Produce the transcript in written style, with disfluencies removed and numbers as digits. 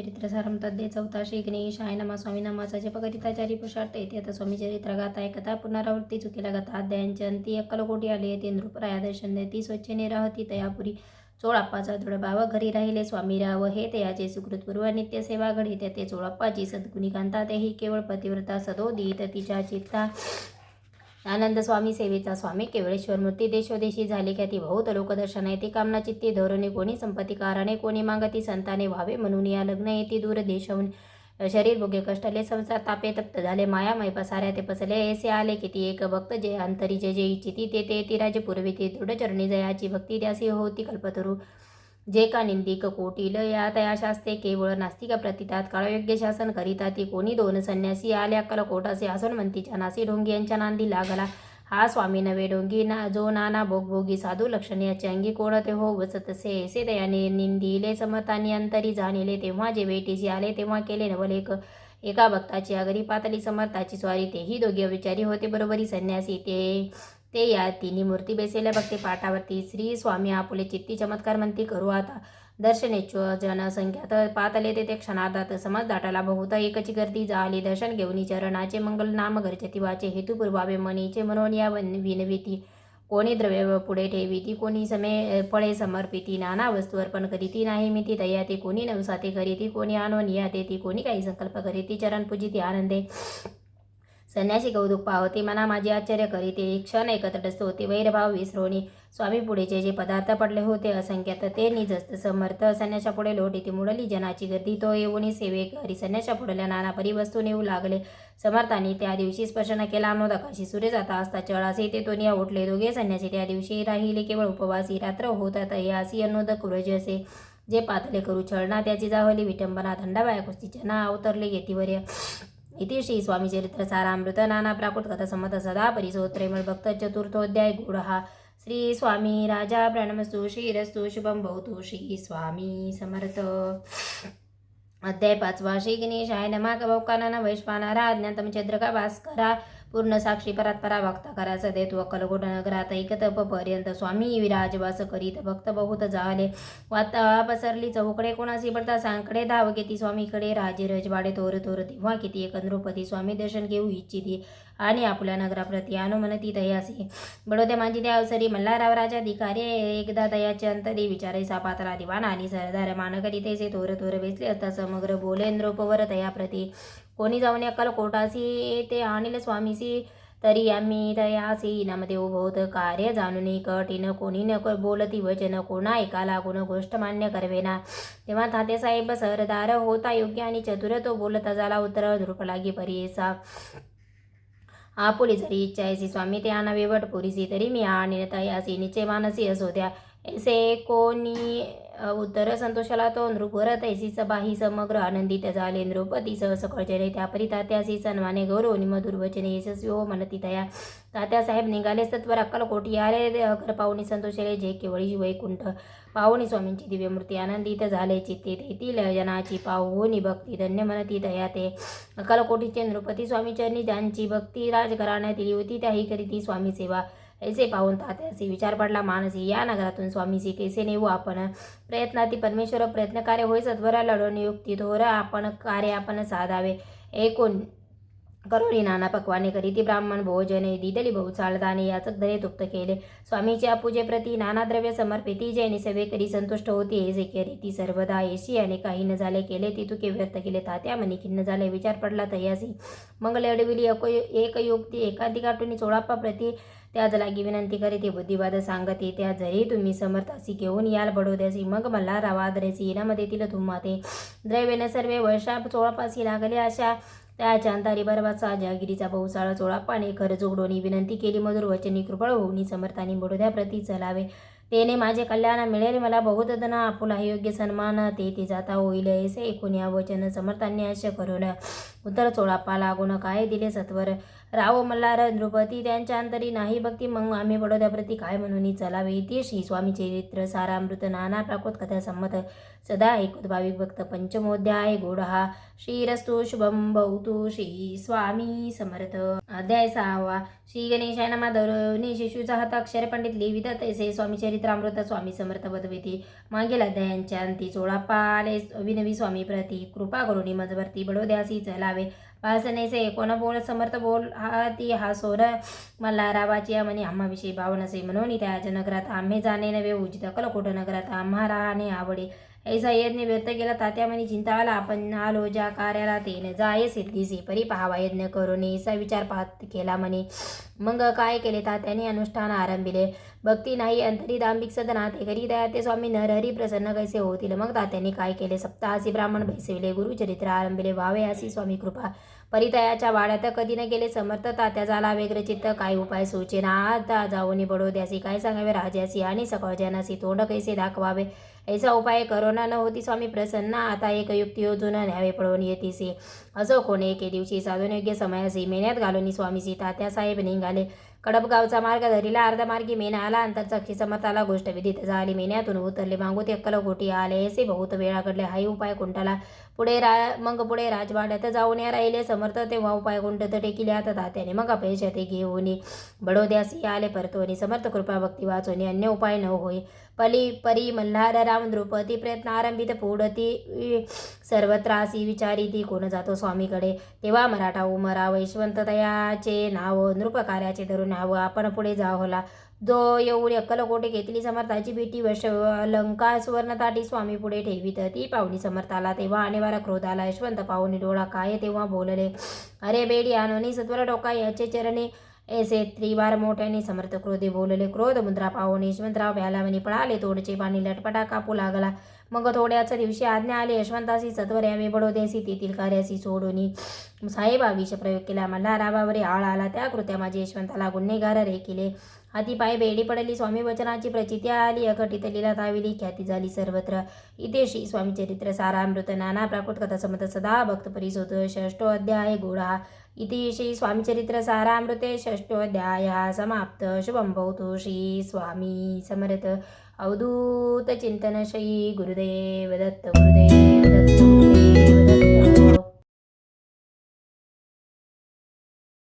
चरित्र सारामृत अध्याय 14 श्री गणेशाय नमः. स्वामी नामाचा जपकरिताचारी पुरुषार्थ येते. आता स्वामी चरित्र गाथा कथा पुनरावृत्ती चुकीला गाथा अध्यायांच्या अंती अक्कलकोटी आले. ते नृपराया दर्शन देती स्वच्छ निराहती तयापुरी चोळाप्पाचा दृढभाव घरी राहिले. स्वामी राव हे तयाचे सुकृतपूर्व नित्य सेवा घडी ते चोळाप्पाची सद्गुणी कांता तेही केवळ पतिव्रता सदोदित तिच्या चित्ता आनंद स्वामी सेवेचा. स्वामी केवळेश्वर मूर्ती देशोदेशी झाली ख्याती बहुत लोकदर्शन येते कामना चित्ती धोरणे कोणी संपत्ती कारणे कोणी मागती संताने व्हावे म्हणून या लग्न येते दूर देशहून शरीर भोगे कष्टले संसार तापे तप्त झाले मायामय पसाऱ्या ते पसले ऐसे आले किती एक भक्त जे अंतरी जे इच्छिती ते ती राजे पुरविते दृढ चरणी जयाची भक्ती त्यासी होती कल्पतरू जे का निंदिक कोटील या तया शास्ते केवळ नास्तिक प्रतितात काळयोग्य शासन करिता ती कोणी दोन संन्यासी आल्या अक्कलकोटासे आसन मंतीच्या नासी ढोंगी यांच्या नांदी लागला. हा स्वामी नवे ढोंगी जो नाना भोगभोगी साधू लक्षण याचे अंगी कोण ते हो वसतसे ऐसे दयाने निंदिले समतानी अंतरी जाणिले. तेव्हा जे वेटीसी आले तेव्हा केले नवलेख एका भक्ताची आगरी पातली समर्थाची स्वारी. तेही दोघे विचारी होते बरोबरी संन्यासी ते या तिन्ही मूर्ती बेसेल्या भक्ती पाठावरती. श्री स्वामी आपुले चित्ती चमत्कार म्हणती करू आता दर्शनेच्छ जनसंख्यात पातले ते क्षणार्धात समज दाटाला बहुत एकची गर्दी झाली. दर्शन घेऊन चरणाचे मंगल नाम गर्जती वाचे हेतू पूर्वावे मनीचे म्हणून या विनविती कोणी द्रव्य पुढे ठेविती कोणी समे फळे समर्पिती नाना वस्तू अर्पण करीती नाही मिती दयाती कोणी नवसाते करीती कोणी आणून या देती कोणी काही संकल्प करीती चरण पूजिती आनंदे. संन्यासी कौतुक पावती मना माझे आश्चर्य करीते क्षण एकत्र होते वैरभाव विसरोणी. स्वामी पुढेचे जे पदार्थ पडले होते असंख्यात ते निजस्त समर्थ संन्यासा पुढे लोटीती मुडली जनाची गर्दी तो येऊन सेवे करी. संन्यासा पुढल्या नाना परी वस्तू नेऊ लागले. समर्थांनी त्या दिवशी स्पर्श न केला नोदकाशी सूर्य जाता असता चळासी ते तोनिया उठले. दोघे संन्यासी त्या दिवशी राहिले केवळ उपवासी रात्र होतात यासी अनुदक असे जे पातले करू छळना त्याची जावली विटंबना थंडावाया कुस्तीच्या ना अवतरले येतीवर्य. इति श्री स्वामी चरित्र सारामृत नाना प्राकृत कथा समत सदा परिसोत्रेमळ भक्त चतुर्थोध्याय गूढ. श्री स्वामी राजा प्रणमस्तु श्रीरस्तु शुभम भवतु. श्री स्वामी समर्थ. अध्याय 5 श्री गणेशाय नमः. कवकानन वैश्वानरा अज्ञातम चंद्रका भास्करा पूर्ण साक्षी परात्परा भक्ता करा सदैतु अक्कलकोट नगरात ऐकतप पर्यंत स्वामी विराजवास करीत भक्त बहुत झाले. वाता पसरली चौकडे कोणासी पडता सांकडे धाव घेती स्वामीकडे राजे रजवाडे थोर थोर. तेव्हा किती एक नृपती स्वामी दर्शन घेऊ इच्छिती आणि आपल्या नगराप्रती अनुमनती तयासी. बडोद्या माझी त्या अवसरी मल्हारराव राजा धिकारी एकदा तयाचे अंतरी विचारे सापातला दिवाण आणि सरदार मानकरी तेचे थोर थोर बेसले असता समग्र बोले नृपवर तयाप्रती कोणी जाऊन अक्कलकोटासी ते आणील स्वामीसी तरी आम्ही तयासी नामदेव बहुत कार्य जाणून कठीण कोणी न बोलती वचन कोणा एका लागून गोष्ट मान्य करवेना. तेव्हा तात्यासाहेब सरदार होता योग्य आणि चतुर तो बोलता झाला उत्तर नृप लागी परीसा. आपुली जरी इच्छा ऐसी स्वामी ते आणावे वट पुरीसी तरी मी आणि तयासी निश्चय मानसी असो द्या ऐसे कोणी उत्तर संतोषाला तो नृपवर तैसी सभाही समग्र आनंदित झाले. नृपती सकळचने त्या परी तात्यासी सन्माने गौरवनी मधुर वचने यशस्वी हो म्हणती तया. तात्यासाहेब निघाले सत्वर अक्कलकोटी आले. घर पाहुणी संतोषले जे केवळी वैकुंठ पाहुणी स्वामींची दिव्यमूर्ती आनंदित झाले चित्ते तेथील जनाची पाहुणी भक्ती धन्य म्हणती तया. ते अक्कलकोटीचे नृपती स्वामी चरणी ज्यांची भक्ती राजघराण्यात दिली होती त्याही करीती स्वामी सेवा. ऐसे पाहून तात्यासी विचार पडला मानसी या नगरातून स्वामीसी कैसे नेऊ आपण. प्रयत्नाती परमेश्वर प्रयत्नकार्य होय सत्वरा लढवून युक्ती थोर आपण कार्य आपण साधावे. एकूण करोनी नाना पक्वाने करीती ब्राह्मण भोजने दिदली बहुचाळ दाने याचक धरे तुप्त केले. स्वामीच्या पूजे प्रती नाना द्रव्य समर्पिती जैनी सेवे करी संतुष्ट होती. हे जे करीती सर्वदा येशी आणि काही न झाले केले ती तुके व्यर्थ केले. तात्या मनी खिन्न झाले विचार पडला तयासी. मंगल अडविली एक युक्ती एकांती गाठून चोळाप्पा प्रती त्याच लागी विनंती करीते बुद्धिवाद सांगते. त्या जरी तुम्ही समर्थासी घेऊन याल बडोद्यासी मग मला रावादरेसी इनाम देतील तुम्हा ते द्रव्यने सर्वे वर्षा चोळापासी लागले. अशा त्याच्या अंतारी बरवाचा जहागिरीचा बहुसाळ चोळाप्पाने खर जोडोनी विनंती केली. मधुर वचनी कृपळ होऊनी समर्थानी बडोद्याप्रती चलावे तेने माझे कल्याण मिळेल मला बहुत धन आपुला योग्य सन्मान ते जाता होईल. ऐसे ऐकून या वचन समर्थांनी आश्य करून उत्तर चोळाप्पा लागून काय दिले सत्वर राव मल्हार नृपती त्यांच्या अंतरी नाही भक्ती मग आम्ही बडोद्याप्रती काय म्हणून चलावे. इति श्री स्वामी चरित्र सारामृत नाना प्राकृत कथा संमत सदा ऐकत भाविक भक्त पंचमोध्याय गोडहा. श्रीरस्तु शुभम भवतु. श्री स्वामी समर्थ. अध्याय 6. श्री गणेशाय नमः. दौरवणी शिशूचा हस्ताक्षर पंडित लिहिवित तैसे स्वामी चरित्रामृत स्वामी समर्थ बदविती. मागील अध्यायांच्या अंती 16 पाले अभिनवी स्वामी प्रती कृपा करुणी मजवर्ती बडोद्यासी चलावे. वासनेचे कोण बोल समर्थ बोल हाती हा सोर मल्हारावाची म्हणे आम्हाविषयी भाव नसे म्हणून त्या नगरात आम्ही जाणे नव्हे उचित अकलकोट नगरात आम्हा राहणे आवडे. ऐसा यज्ञ व्यर्थ केला तात्या म्हणे चिंता आला आपण आलो ज्या कार्याला तेन जाय सिद्धीसी परी पहावा यज्ञ करून ऐसा विचार पाहत केला म्हणे. मग काय केले तात्याने अनुष्ठान आरंभिले. भक्ती नाही अंतरी दांभिक सदना ते करी दया ते स्वामी नरहरी प्रसन्न कैसे होतील. मग तात्याने काय केले सप्ताहासी ब्राह्मण बैसविले गुरुचरित्र आरंभिले व्हावे अशी स्वामी कृपा. परितयाच्या वाड्यात कधी न गेले समर्थ तात्या झाला वेग्रचित्त काय उपाय सूचेना आता जाऊनी बडोद्यासी काय सांगावे राजासी आणि सकळजनासी तोंड कैसे दाखवावे. ऐसा उपाय करोना न होती स्वामी प्रसन्न आता एक युक्ती योजून न्यावे पळून येतीसे. असो कोणी एके दिवशी साधून योग्य समयासी मेन्यात घालून स्वामीसी तात्यासाहेब निघाले. कडपगावचा मार्ग धरीला अर्धमार्गी मेना आला अंतरसाक्षी समर्थाला गोष्ट विदित झाली. मेन्यातून उतरले मागोती अक्कलकोटी आले असे बहुत वेळा घडले हाही उपाय कुंटाला. मग पुढे राजवाड्यात जाऊन या राहिले समर्थ तेव्हा उपाय कुंटत टेकिले आता तात्याने मग अपयश ते घेऊन बडोद्यासी आले परतोनी समर्थ कृपा भक्ती वाचोनी अन्य उपाय न होय. परी मल्हार राम द्रुपदी प्रयत्न आरंभित पुढती सर्वत्रासी विचारी ती कोण जातो स्वामीकडे. तेव्हा मराठा उमरा वैश्वंत तयाचे नाव नृपकार्याचे धरून न्यावं आपण पुढे जावला. जो एवढी अक्कलकोटे घेतली समर्थाची भेटी लंका सुवर्णताटी स्वामी पुढे ठेवीत ती पाहुणी समर्थाला. तेव्हा अनिवार्य क्रोध आला यशवंत पाहुणी डोळा काय तेव्हा बोलले अरे बेडी आणोनी सत्वर टोका याचे चरणी ऐसे त्रिवार मोठ्याने समर्थ क्रोधे बोलले. क्रोध मुद्रा पाहुणे यशवंतराव भ्यालावणी पळाले तोडचे पाणी लटपटा कापू लागला. मग थोड्याच दिवशी आज्ञा आली यशवंतासी सत्वर यावे बडोद्यासी तेथील कार्यासी सोडूनी साहेबा विष प्रयोग केला. मल्हाराबावरी आळ आला त्या कृत्या माझे यशवंताला गुन्हेगार रे केले. हाती पाय बेडी पडली स्वामी वचनाची प्रचिती आली अकटित लीला ताविली ख्याती झाली सर्वत्र. इथे श्री स्वामी चरित्र सारामृत नाना प्राकृत कथा समत सदा भक्त परिसोत. 6 अध्याय गोडा. इति श्री स्वामी चरित्र सारामृते 6 अध्याय समाप्त. शुभम भवतु. श्री स्वामी समर्थ. अवधूत चिंतन श्री गुरुदेव दत्त गुरुदेव दत्त गुरुदेव दत्त.